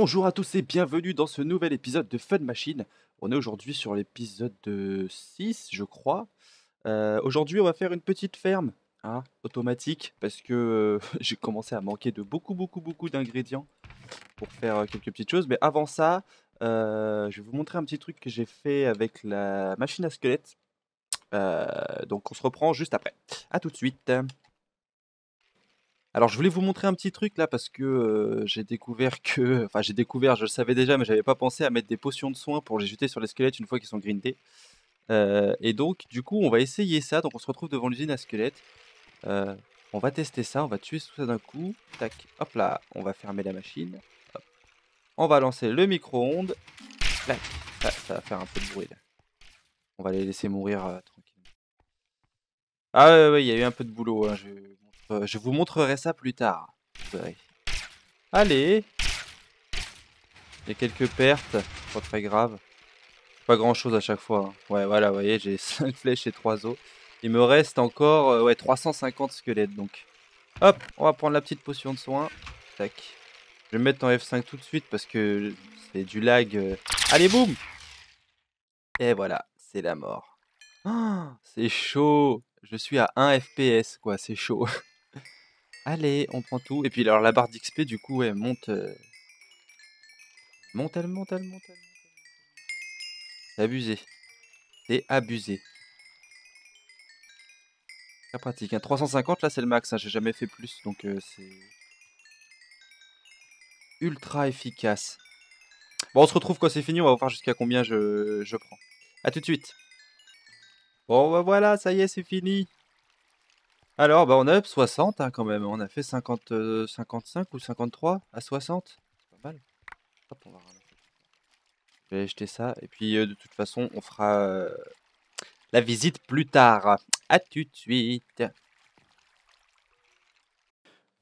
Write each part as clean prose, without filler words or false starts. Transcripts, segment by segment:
Bonjour à tous et bienvenue dans ce nouvel épisode de Fun Machine. On est aujourd'hui sur l'épisode 6, je crois. Aujourd'hui, on va faire une petite ferme, hein, automatique, parce que j'ai commencé à manquer de beaucoup d'ingrédients pour faire quelques petites choses. Mais avant ça, je vais vous montrer un petit truc que j'ai fait avec la machine à squelette. Donc on se reprend juste après. À tout de suite. Alors je voulais vous montrer un petit truc là parce que j'ai découvert que, enfin j'ai découvert, je le savais déjà, mais j'avais pas pensé à mettre des potions de soins pour les jeter sur les squelettes une fois qu'ils sont grindés. Et donc du coup on va essayer ça, donc on se retrouve devant l'usine à squelettes. Euh, on va tester ça, on va tuer tout ça d'un coup. Tac, hop là, on va fermer la machine. Hop. On va lancer le micro-ondes. Clac. Ah, ça va faire un peu de bruit là. On va les laisser mourir tranquillement. Ah ouais, il y a eu un peu de boulot, hein, je vous montrerai ça plus tard. Vous verrez. Allez, il y a quelques pertes, pas très grave. Pas grand chose à chaque fois, hein. Ouais, voilà, vous voyez, j'ai 5 flèches et 3 os. Il me reste encore ouais, 350 squelettes donc. Hop, on va prendre la petite potion de soin. Tac. Je vais me mettre en F5 tout de suite parce que c'est du lag. Allez, boum! Et voilà, c'est la mort. Ah, c'est chaud! Je suis à 1 FPS, quoi, c'est chaud. Allez, on prend tout. Et puis alors la barre d'XP, du coup, ouais, monte. Monte. C'est abusé. C'est abusé. Très pratique, hein. 350 là c'est le max, hein. J'ai jamais fait plus donc c'est ultra efficace. Bon on se retrouve quand c'est fini, on va voir jusqu'à combien je prends. A tout de suite. Bon bah voilà, ça y est c'est fini. Alors bah on a up 60 hein, quand même, on a fait 50, 55 ou 53 à 60. C'est pas mal. Hop, on va ramasser. Je vais jeter ça et puis de toute façon on fera la visite plus tard. A tout de suite.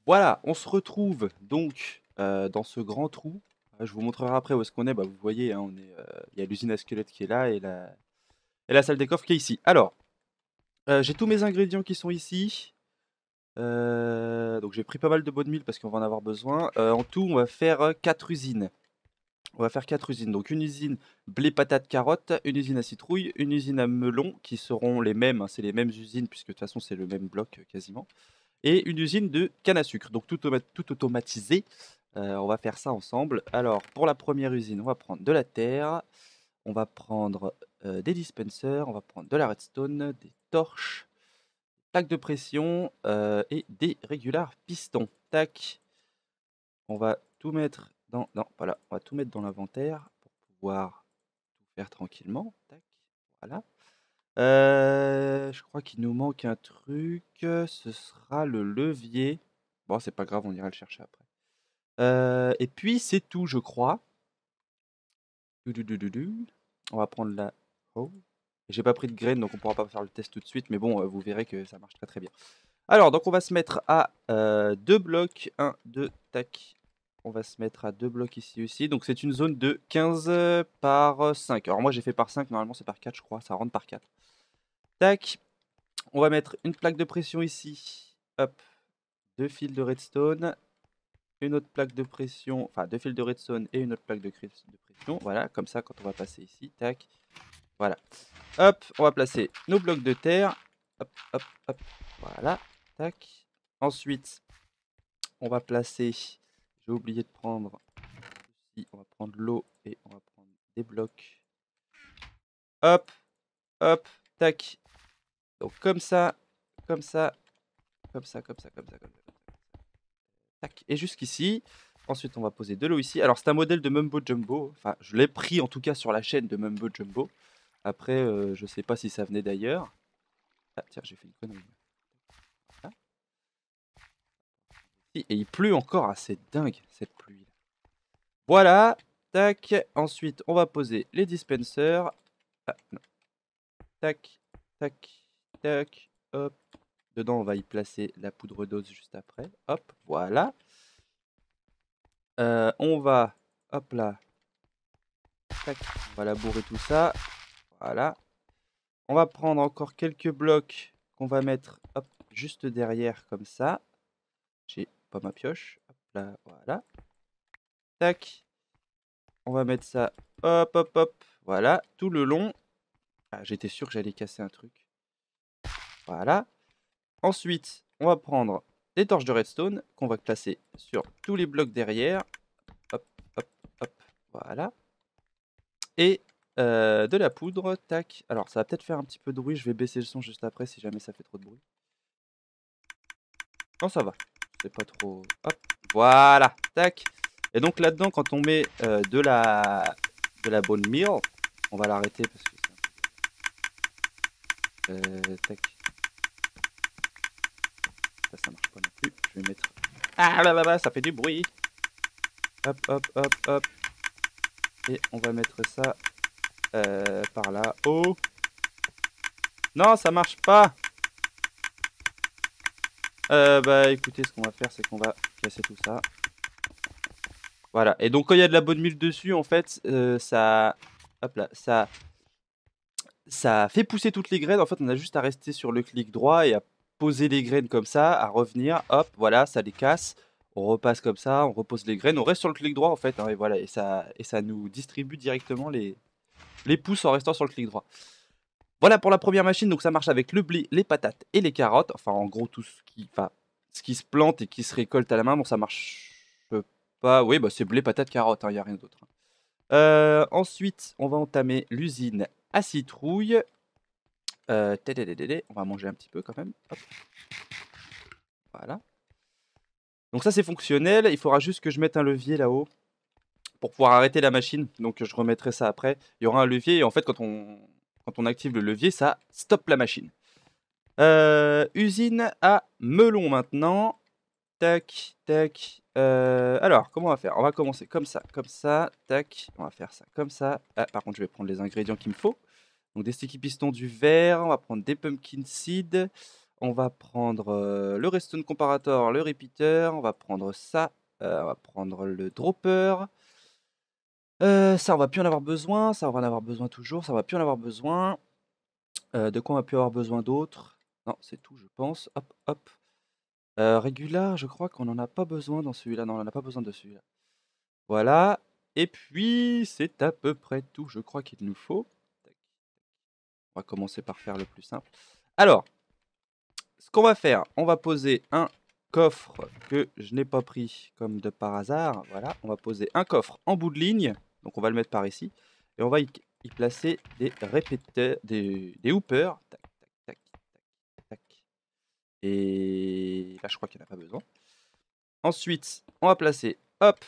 Voilà, on se retrouve donc dans ce grand trou. Je vous montrerai après où est-ce qu'on est. Bah, vous voyez, hein, il y a l'usine à squelettes qui est là et la salle des coffres qui est ici. Alors, j'ai tous mes ingrédients qui sont ici. Donc j'ai pris pas mal de bonnes mille parce qu'on va en avoir besoin. En tout, on va faire 4 usines. On va faire 4 usines. Donc une usine blé, patate, carotte, une usine à citrouille, une usine à melon qui seront les mêmes, hein, c'est les mêmes usines puisque de toute façon c'est le même bloc quasiment. Et une usine de canne à sucre, donc tout automatisé. On va faire ça ensemble. Alors, pour la première usine, on va prendre de la terre, on va prendre des dispensers, on va prendre de la redstone, des torches, plaques de pression et des regular pistons. Tac, on va tout mettre dans, non, voilà, on va tout mettre dans l'inventaire pour pouvoir tout faire tranquillement. Tac, voilà. Je crois qu'il nous manque un truc, ce sera le levier. Bon, c'est pas grave, on ira le chercher après. Et puis c'est tout, je crois. Doudoudoudou. On va prendre la... Oh. J'ai pas pris de graines, donc on pourra pas faire le test tout de suite, mais bon, vous verrez que ça marche très bien. Alors, donc on va se mettre à 2 blocs. 1, 2, tac. On va se mettre à 2 blocs ici aussi. Donc c'est une zone de 15 par 5. Alors moi j'ai fait par 5, normalement c'est par 4 je crois, ça rentre par 4. Tac. On va mettre une plaque de pression ici. Hop. 2 fils de redstone. Une autre plaque de pression. Enfin, 2 fils de redstone et une autre plaque de pression. Voilà, comme ça, quand on va passer ici. Tac. Voilà. Hop. On va placer nos blocs de terre. Hop. Voilà. Tac. Ensuite, on va placer. J'ai oublié de prendre. Ici, on va prendre l'eau et on va prendre des blocs. Hop. Tac. Donc, comme ça. Comme ça. Comme ça. Tac, et jusqu'ici. Ensuite, on va poser de l'eau ici. Alors, c'est un modèle de Mumbo Jumbo. Enfin, je l'ai pris en tout cas sur la chaîne de Mumbo Jumbo. Après, je sais pas si ça venait d'ailleurs. Ah, tiens, j'ai fait une connerie. Ah. Et il pleut encore. Ah, c'est dingue, cette pluie. Voilà. Tac. Ensuite, on va poser les dispensers. Ah, non. Tac. Hop. Dedans, on va y placer la poudre d'ose juste après. Hop. Voilà. On va... Hop là. Tac, on va labourer tout ça. Voilà. On va prendre encore quelques blocs qu'on va mettre hop, juste derrière comme ça. J'ai pas ma pioche. Hop là, voilà. Tac. on va mettre ça, hop, hop, hop, voilà, tout le long. Ah, j'étais sûr que j'allais casser un truc. Voilà. Ensuite, on va prendre des torches de redstone qu'on va placer sur tous les blocs derrière. Hop, hop, hop, voilà. Et de la poudre, tac. Alors, ça va peut-être faire un petit peu de bruit, je vais baisser le son juste après si jamais ça fait trop de bruit. Non, ça va, c'est pas trop... Hop, voilà, tac. Et donc là-dedans, quand on met de la bone meal, on va l'arrêter parce que c'est tac. Ça marche pas non plus. Je vais mettre... Ah là là là, ça fait du bruit. Hop, hop, hop, hop. Et on va mettre ça par là. Oh. Non, ça marche pas. Bah écoutez, ce qu'on va faire, c'est qu'on va casser tout ça. Voilà. Et donc quand il y a de la bonne mule dessus, en fait, ça... Hop là, ça fait pousser toutes les graines. En fait, on a juste à rester sur le clic droit et à poser les graines comme ça, à revenir. Hop, voilà, ça les casse. On repasse comme ça, on repose les graines. On reste sur le clic droit en fait, hein, et voilà, et ça nous distribue directement les pousses en restant sur le clic droit. Voilà pour la première machine. Donc ça marche avec le blé, les patates et les carottes. Enfin, en gros, tout ce qui se plante et qui se récolte à la main. Bon, ça marche pas. Oui, bah c'est blé, patates, carottes. Il n'y a rien d'autre. Ensuite, on va entamer l'usine à citrouille. On va manger un petit peu quand même. Hop. Voilà. Donc ça c'est fonctionnel. Il faudra juste que je mette un levier là-haut pour pouvoir arrêter la machine. Donc je remettrai ça après. Il y aura un levier et en fait quand on active le levier, ça stoppe la machine. Usine à melon maintenant. Tac, tac. Alors, comment on va faire? On va commencer comme ça, tac. On va faire ça comme ça. Ah, par contre, je vais prendre les ingrédients qu'il me faut. Donc des sticky pistons, du verre, on va prendre des pumpkin seeds, on va prendre le redstone comparator, le repeater, on va prendre ça, on va prendre le dropper. Ça, on va plus en avoir besoin, ça, on va en avoir besoin toujours, ça, on va plus en avoir besoin. De quoi on va plus avoir besoin d'autre? Non, c'est tout, je pense. Hop, hop. Régular, je crois qu'on n'en a pas besoin dans celui-là. Non, on n'en a pas besoin de celui-là. Voilà. Et puis, c'est à peu près tout, je crois qu'il nous faut. On va commencer par faire le plus simple. Alors, ce qu'on va faire, on va poser un coffre que je n'ai pas pris comme de par hasard. Voilà, on va poser un coffre en bout de ligne. Donc on va le mettre par ici. Et on va y placer des répéteurs, des hoopers. Tac, tac, tac, tac, tac. Et là, je crois qu'il n'y en a pas besoin. Ensuite, on va placer, hop,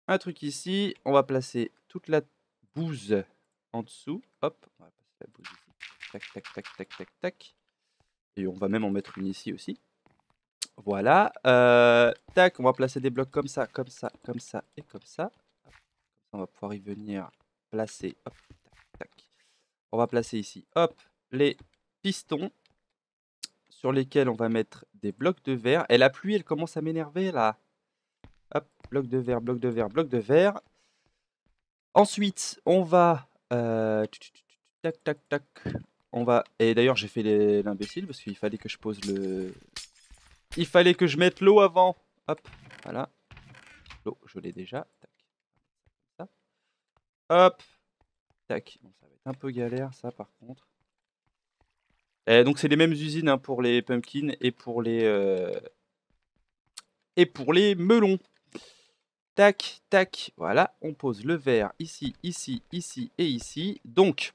un truc ici. On va placer toute la bouse en dessous. Hop, on va passer la bouse ici. Tac, tac, tac, tac, tac, tac. Et on va même en mettre une ici aussi. Voilà. Tac, on va placer des blocs comme ça, comme ça, comme ça et comme ça. Comme ça, on va pouvoir y venir placer. Hop, tac, tac. On va placer ici, hop, les pistons sur lesquels on va mettre des blocs de verre. Et la pluie, elle commence à m'énerver là. Hop, bloc de verre, bloc de verre, bloc de verre. Ensuite, on va... tac, tac, tac. On va... Et d'ailleurs, j'ai fait l'imbécile parce qu'il fallait que je pose le... Il fallait que je mette l'eau avant. Hop, voilà. L'eau, je l'ai déjà. Tac. Ça. Hop. Tac. Bon, ça va être un peu galère, ça, par contre. Donc, c'est les mêmes usines hein, pour les pumpkins et pour les melons. Tac, tac. Voilà. On pose le verre ici, ici, ici et ici. Donc,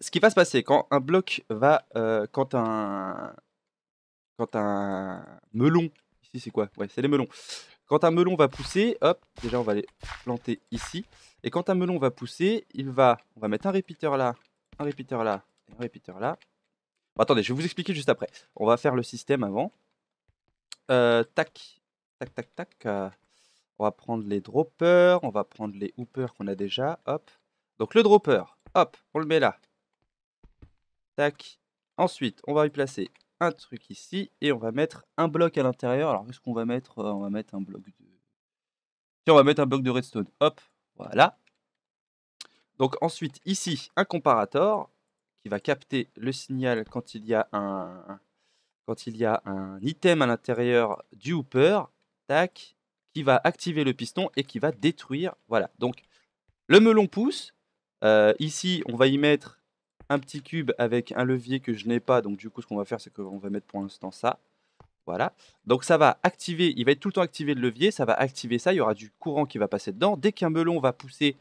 ce qui va se passer quand un bloc va... quand un melon... Ici, c'est quoi? Ouais, c'est les melons. Quand un melon va pousser, hop, déjà on va les planter ici. Et quand un melon va pousser, on va mettre un repeater là, un repeater là, et un repeater là. Bon, attendez, je vais vous expliquer juste après. On va faire le système avant. Tac, tac, tac, tac. On va prendre les droppers, on va prendre les hoopers qu'on a déjà, hop. Donc le dropper, hop, on le met là. Tac. Ensuite, on va y placer un truc ici et on va mettre un bloc à l'intérieur. Alors, qu'est-ce qu'on va mettre? On va mettre un bloc de... Tiens, on va mettre un bloc de redstone. Hop, voilà. Donc ensuite, ici, un comparator qui va capter le signal quand il y a un item à l'intérieur du hooper, tac, qui va activer le piston et qui va détruire. Voilà, donc le melon pousse. Ici, on va y mettre un petit cube avec un levier que je n'ai pas. Donc du coup, ce qu'on va faire, c'est qu'on va mettre pour l'instant ça. Voilà. Donc ça va activer, il va être tout le temps activé le levier, ça va activer ça, il y aura du courant qui va passer dedans. Dès qu'un melon va pousser,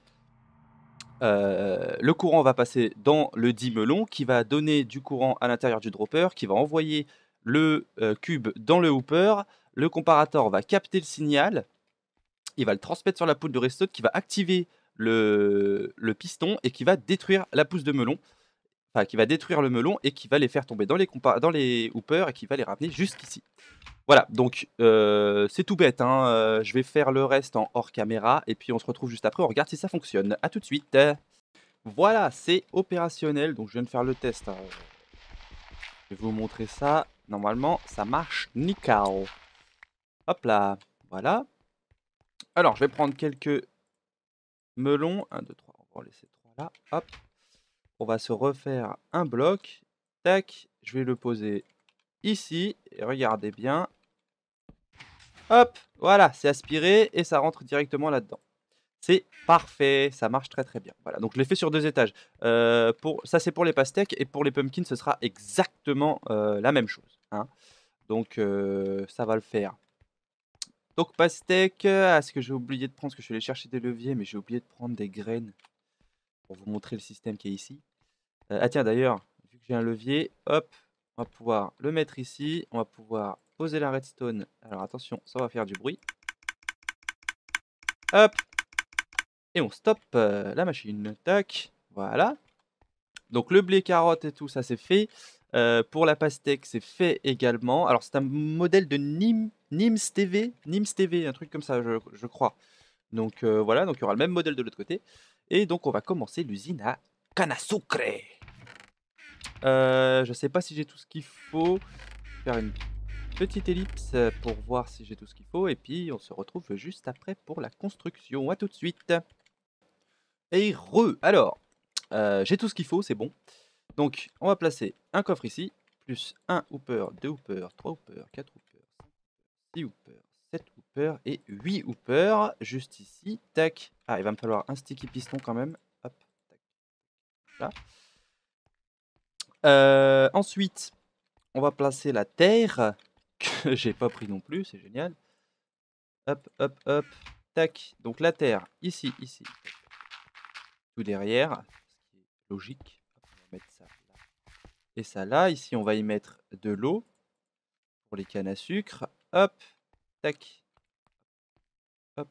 le courant va passer dans le dit melon qui va donner du courant à l'intérieur du dropper, qui va envoyer le cube dans le hooper. Le comparateur va capter le signal, il va le transmettre sur la poudre de Redstone qui va activer le piston et qui va détruire la pousse de melon. Enfin, qui va détruire le melon et qui va les faire tomber dans les hoopers et qui va les ramener jusqu'ici. Voilà, donc c'est tout bête, hein, je vais faire le reste en hors caméra et puis on se retrouve juste après, on regarde si ça fonctionne. A tout de suite. Voilà, c'est opérationnel, donc je viens de faire le test, hein. Je vais vous montrer ça. Normalement, ça marche nickel. Hop là, voilà. Alors, je vais prendre quelques melons. 1, 2, 3, on va en laisser 3 là. Hop. On va se refaire un bloc. Tac, je vais le poser ici. Et regardez bien. Hop, voilà, c'est aspiré et ça rentre directement là-dedans. C'est parfait, ça marche très très bien. Voilà, donc je l'ai fait sur 2 étages. Ça c'est pour les pastèques et pour les pumpkins ce sera exactement la même chose, hein. Donc ça va le faire. Donc pastèque, est-ce que j'ai oublié de prendre, parce que je suis allé chercher des leviers, mais j'ai oublié de prendre des graines pour vous montrer le système qui est ici. Ah tiens d'ailleurs, vu que j'ai un levier, hop, on va pouvoir le mettre ici, on va pouvoir poser la redstone. Alors attention, ça va faire du bruit. Hop, et on stoppe la machine. Tac, voilà. Donc le blé carotte et tout ça c'est fait. Pour la pastèque c'est fait également. Alors c'est un modèle de Nims TV, un truc comme ça je crois. Donc voilà, donc il y aura le même modèle de l'autre côté. Et donc on va commencer l'usine à canne à sucre. Je sais pas si j'ai tout ce qu'il faut. Faire une petite ellipse pour voir si j'ai tout ce qu'il faut. Et puis on se retrouve juste après pour la construction. À tout de suite. Et alors, j'ai tout ce qu'il faut, c'est bon. Donc, on va placer un coffre ici, plus un hooper, 2 hoopers, 3 hoopers, 4 hoopers, 6 hoopers, 7 hoopers et 8 hoopers, juste ici. Tac. Ah, il va me falloir un sticky piston quand même. Hop, tac, là. Ensuite, on va placer la terre, que j'ai pas pris non plus, c'est génial. Hop, hop, hop, tac. Donc la terre, ici, ici, tout derrière, ce qui est logique. Hop, on va mettre ça là et ça là. Ici, on va y mettre de l'eau pour les cannes à sucre. Hop, tac, hop.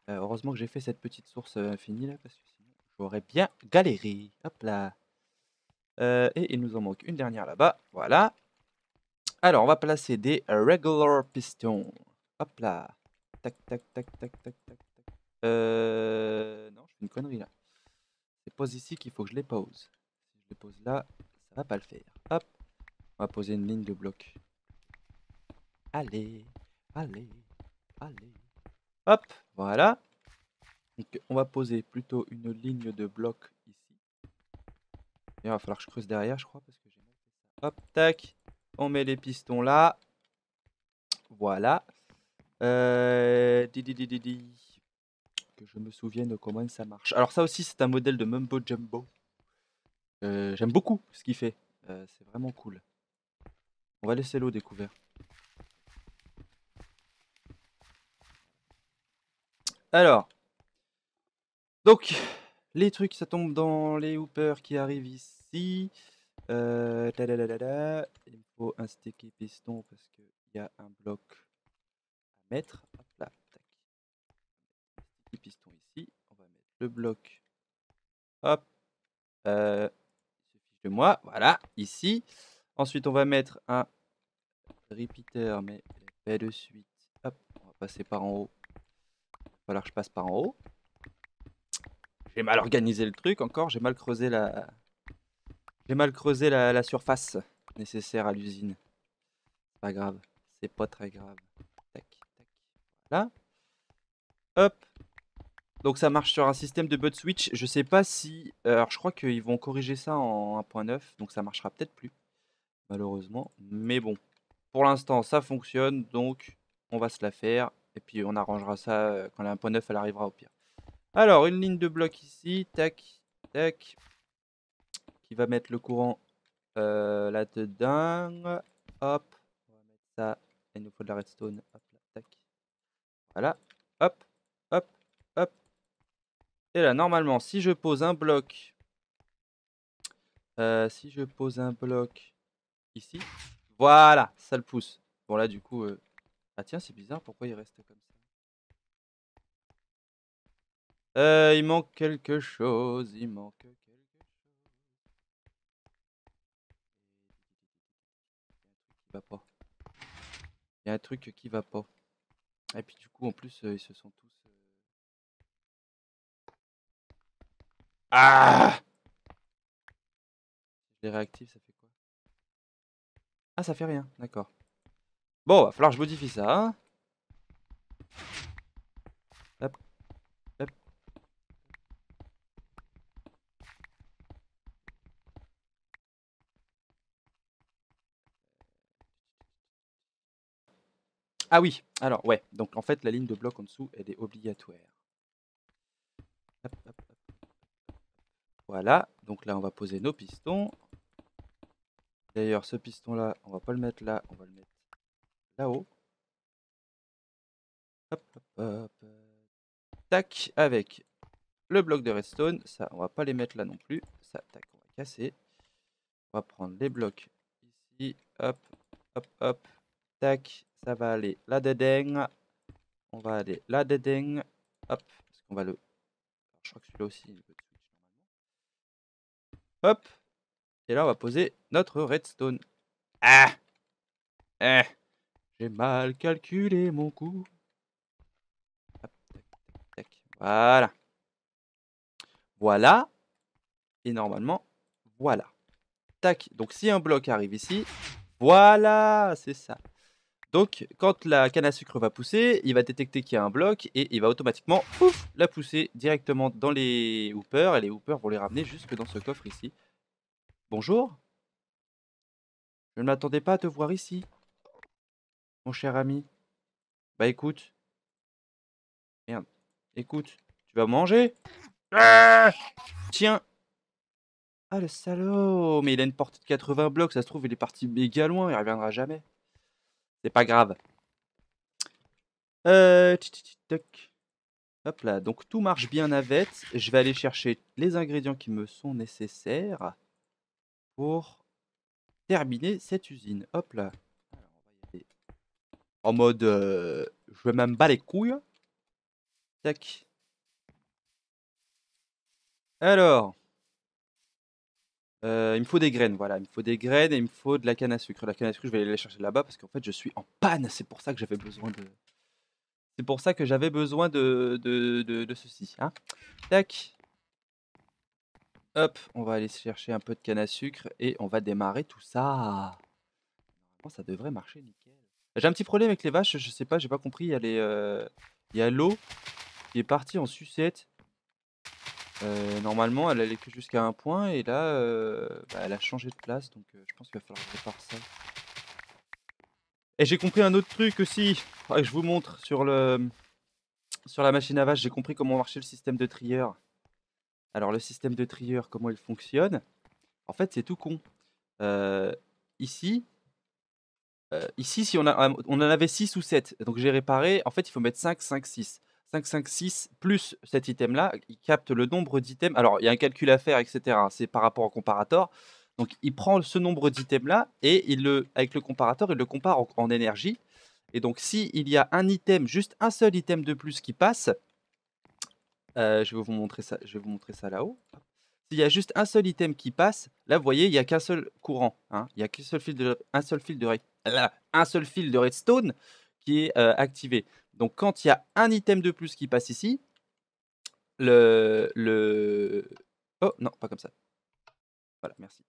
Heureusement que j'ai fait cette petite source infinie là, parce que sinon j'aurais bien galéré. Hop là. Et il nous en manque une dernière là-bas. Voilà. Alors, on va placer des regular pistons. Hop là. Tac, tac, tac, tac, tac, tac, tac. Non, je fais une connerie là. C'est pose ici qu'il faut que je les pose. Si je les pose là, ça va pas le faire. Hop. On va poser une ligne de bloc. Allez, allez, allez. Hop, voilà. Donc, on va poser plutôt une ligne de bloc ici. Et il va falloir que je creuse derrière, je crois, parce que j'ai mal fait ça. Hop, tac. On met les pistons là. Voilà. Que je me souvienne comment ça marche. Alors ça aussi, c'est un modèle de Mumbo Jumbo. J'aime beaucoup ce qu'il fait. C'est vraiment cool. On va laisser l'eau découvert. Alors, donc, les trucs, ça tombe dans les hoopers qui arrivent ici. Il me faut un sticky piston parce qu'il y a un bloc à mettre. Hop là, tac. Sticky piston ici. On va mettre le bloc. Hop. Il suffit de moi. Voilà, ici. Ensuite, on va mettre un repeater, mais pas de suite. Hop, on va passer par en haut. Il va falloir que je passe par en haut. J'ai mal organisé le truc encore. J'ai mal creusé la surface nécessaire à l'usine. C'est pas grave. C'est pas très grave. Tac, tac. Voilà. Hop. Donc ça marche sur un système de bud switch. Je sais pas si... alors je crois qu'ils vont corriger ça en 1.9. Donc ça marchera peut-être plus. Malheureusement. Mais bon. Pour l'instant ça fonctionne. Donc on va se la faire. Et puis on arrangera ça quand la 1.9 elle arrivera au pire. Alors, une ligne de bloc ici, tac, tac, qui va mettre le courant là-dedans. Hop, on va mettre ça. Il nous faut de la redstone. Hop, là, tac. Voilà, hop, hop, hop. Et là, normalement, si je pose un bloc, ici, voilà, ça le pousse. Bon là, du coup, ah tiens, c'est bizarre, pourquoi il reste comme ça? Il manque quelque chose, il manque quelque chose. Il va pas. Il y a un truc qui va pas. Et puis du coup, en plus, ils se sont tous... Ah! Si je les réactive, ça fait quoi? Ah, ça fait rien, d'accord. Bon, va falloir que je modifie ça, hein. Hop, hop. Ah oui, alors ouais, donc en fait la ligne de bloc en dessous elle est obligatoire. Hop, hop, hop. Voilà, donc là on va poser nos pistons. D'ailleurs ce piston là, on va pas le mettre là, on va le mettre là-haut. Hop, hop, hop. Tac, avec le bloc de redstone, ça on va pas les mettre là non plus. Ça, tac, on va casser. On va prendre les blocs ici, hop, hop, hop. Tac, ça va aller là-dedans. On va aller là-dedans. Hop, parce qu'on va le... Alors, je crois que celui-là aussi, il peut switch normalement. Hop, et là on va poser notre redstone. Ah, eh, j'ai mal calculé mon coup. Hop, tac, tac, tac. Voilà. Voilà. Et normalement, voilà. Tac. Donc si un bloc arrive ici, voilà, c'est ça. Donc quand la canne à sucre va pousser, il va détecter qu'il y a un bloc et il va automatiquement pouf, la pousser directement dans les hoopers. Et les hoopers vont les ramener jusque dans ce coffre ici. Bonjour. Je ne m'attendais pas à te voir ici, mon cher ami. Bah écoute. Merde. Écoute, tu vas manger? Ah, tiens. Ah le salaud. Mais il a une portée de 80 blocs, ça se trouve il est parti méga loin, il reviendra jamais. C'est pas grave. Toc. Hop là, donc tout marche bien navette. Je vais aller chercher les ingrédients qui me sont nécessaires pour terminer cette usine. Hop là. Alors, on va y aller en mode je vais même bats les couilles. Tac. Alors, il me faut des graines, voilà. Il me faut des graines et il me faut de la canne à sucre. La canne à sucre, je vais aller la chercher là-bas parce qu'en fait, je suis en panne. C'est pour ça que j'avais besoin de... C'est pour ça que j'avais besoin de ceci. Hein. Tac. Hop, on va aller chercher un peu de canne à sucre et on va démarrer tout ça. Normalement, ça devrait marcher nickel. J'ai un petit problème avec les vaches, je sais pas, j'ai pas compris. Il y a l'eau qui est partie en sucette. Normalement, elle allait que jusqu'à un point et là, bah, elle a changé de place. Donc, je pense qu'il va falloir que je répare ça. Et j'ai compris un autre truc aussi. Faudrait que je vous montre sur la machine à vache. J'ai compris comment marchait le système de trieur. Alors, le système de trieur, comment il fonctionne? En fait, c'est tout con. Ici, si on en avait 6 ou 7, donc j'ai réparé, en fait, il faut mettre 5, 5, 6. 5, 5, 6 plus cet item-là, il capte le nombre d'items. Alors, il y a un calcul à faire, etc. Hein, c'est par rapport au comparator. Donc, il prend ce nombre d'items-là et avec le comparator, il le compare en énergie. Et donc, s'il y a un item, juste un seul item de plus qui passe, je vais vous montrer ça là-haut. S'il y a juste un seul item qui passe, là, vous voyez, il n'y a qu'un seul courant. Hein. Il y a un seul fil de redstone qui est activé. Donc, quand il y a un item de plus qui passe ici, Oh, non, pas comme ça. Voilà, merci.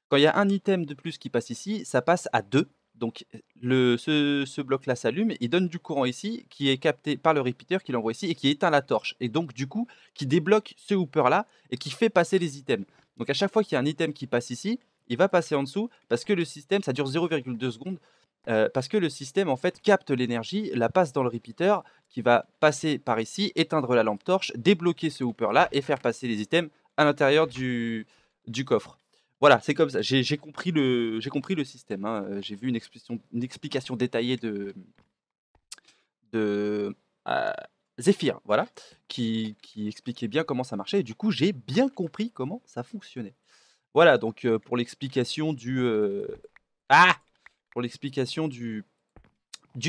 Quand il y a un item de plus qui passe ici, ça passe à 2. Donc, ce bloc-là s'allume, il donne du courant ici, qui est capté par le repeater, qui l'envoie ici, et qui éteint la torche. Et donc, du coup, qui débloque ce hooper-là, et qui fait passer les items. Donc, à chaque fois qu'il y a un item qui passe ici, il va passer en dessous, parce que le système, ça dure 0,2 secondes. parce que le système, en fait, capte l'énergie, la passe dans le repeater, qui va passer par ici, éteindre la lampe torche, débloquer ce hooper-là et faire passer les items à l'intérieur du coffre. Voilà, c'est comme ça. J'ai compris le système, hein. J'ai vu une explication détaillée de Zephyr, voilà, qui expliquait bien comment ça marchait. Et du coup, j'ai bien compris comment ça fonctionnait. Voilà, donc pour l'explication pour l'explication du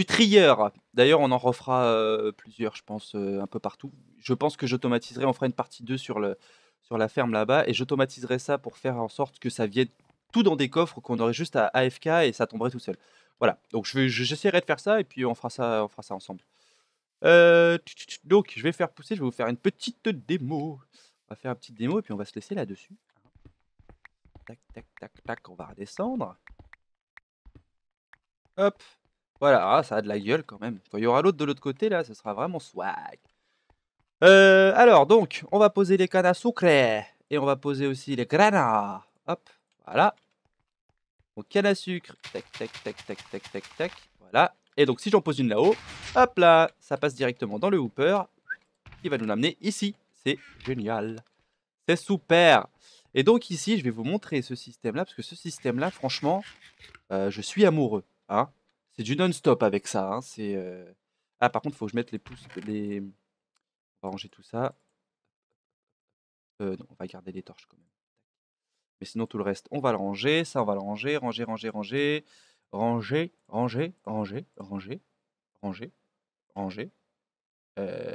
trieur. D'ailleurs, on en refera plusieurs, je pense, un peu partout. Je pense que j'automatiserai, on fera une partie 2 sur la ferme là-bas, et j'automatiserai ça pour faire en sorte que ça vienne tout dans des coffres, qu'on aurait juste à AFK et ça tomberait tout seul. Voilà, donc j'essaierai de faire ça et puis on fera ça ensemble. Donc je vais vous faire une petite démo. On va faire une petite démo et puis on va se laisser là-dessus. Tac, tac, tac, tac, on va redescendre. Hop, voilà, ça a de la gueule quand même. Quand il y aura l'autre de l'autre côté, là, ce sera vraiment swag. Alors, donc, on va poser les cannes à sucre et on va poser aussi les granas. Hop, voilà. Donc, canne à sucre, tac, tac, tac, tac, tac, tac, tac, voilà. Et donc, si j'en pose une là-haut, hop là, ça passe directement dans le hooper qui va nous l'amener ici. C'est génial. C'est super. Et donc, ici, je vais vous montrer ce système-là, parce que ce système-là, franchement, je suis amoureux. Hein. C'est du non-stop avec ça. Hein. Ah, par contre, il faut que je mette les pouces. On va ranger tout ça. Non, on va garder les torches quand même. Mais sinon, tout le reste, on va le ranger. Ça, on va le ranger. Ranger, ranger, ranger. Ranger, ranger, ranger, ranger, ranger, ranger,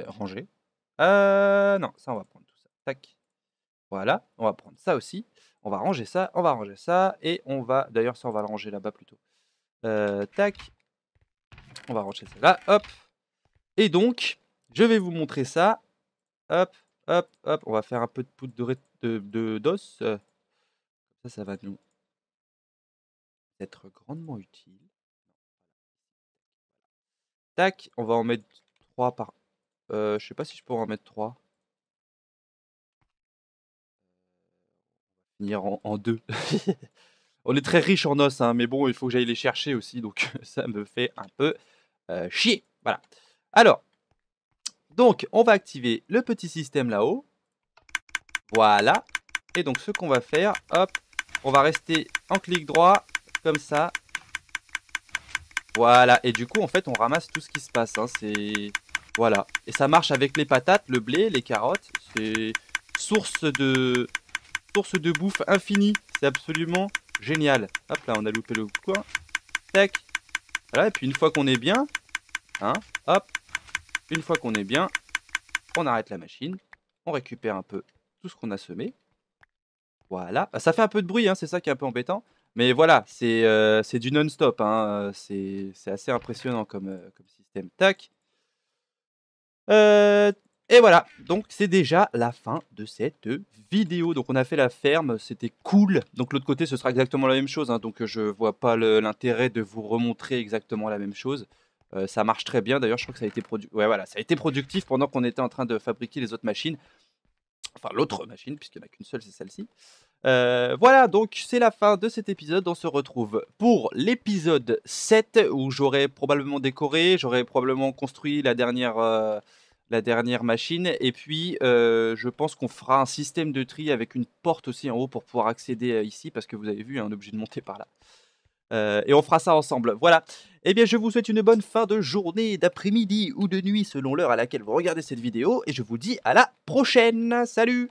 ranger. Non, ça, on va prendre tout ça. Tac. Voilà, on va prendre ça aussi. On va ranger ça, on va ranger ça. Et on va... D'ailleurs, ça, on va le ranger là-bas plutôt. Tac. On va ranger ça là. Hop. Et donc, je vais vous montrer ça. Hop, hop, hop. On va faire un peu de poudre d'os. Ça va nous être grandement utile. Tac, on va en mettre 3 par... je sais pas si je pourrais en mettre 3. Finir en 2. On est très riche en os, hein, mais bon, il faut que j'aille les chercher aussi, donc ça me fait un peu chier. Voilà. Alors, donc, on va activer le petit système là-haut. Voilà. Et donc, ce qu'on va faire, hop, on va rester en clic droit, comme ça. Voilà. Et du coup, en fait, on ramasse tout ce qui se passe. Hein. Voilà. Et ça marche avec les patates, le blé, les carottes. C'est source de bouffe infinie. C'est absolument génial. Hop là, on a loupé le coin. Tac. Voilà. Et puis, une fois qu'on est bien, hein, hop, une fois qu'on est bien, on arrête la machine. On récupère un peu tout ce qu'on a semé. Voilà. Ça fait un peu de bruit, hein, c'est ça qui est un peu embêtant. Mais voilà, c'est du non-stop. Hein, c'est assez impressionnant comme système. Tac. Et voilà, donc c'est déjà la fin de cette vidéo. Donc on a fait la ferme, c'était cool. Donc l'autre côté, ce sera exactement la même chose. Hein, donc je vois pas l'intérêt de vous remontrer exactement la même chose. Ça marche très bien. D'ailleurs, je crois que ça a été ouais, voilà, ça a été productif pendant qu'on était en train de fabriquer les autres machines. Enfin, l'autre machine, puisqu'il n'y en a qu'une seule, c'est celle-ci. Voilà, donc c'est la fin de cet épisode. On se retrouve pour l'épisode 7 où j'aurai probablement décoré, j'aurai probablement construit la dernière machine. Et puis, je pense qu'on fera un système de tri avec une porte aussi en haut pour pouvoir accéder ici, parce que vous avez vu, on est obligé de monter par là. Et on fera ça ensemble. Voilà. Eh bien, je vous souhaite une bonne fin de journée, d'après-midi ou de nuit selon l'heure à laquelle vous regardez cette vidéo. Et je vous dis à la prochaine. Salut!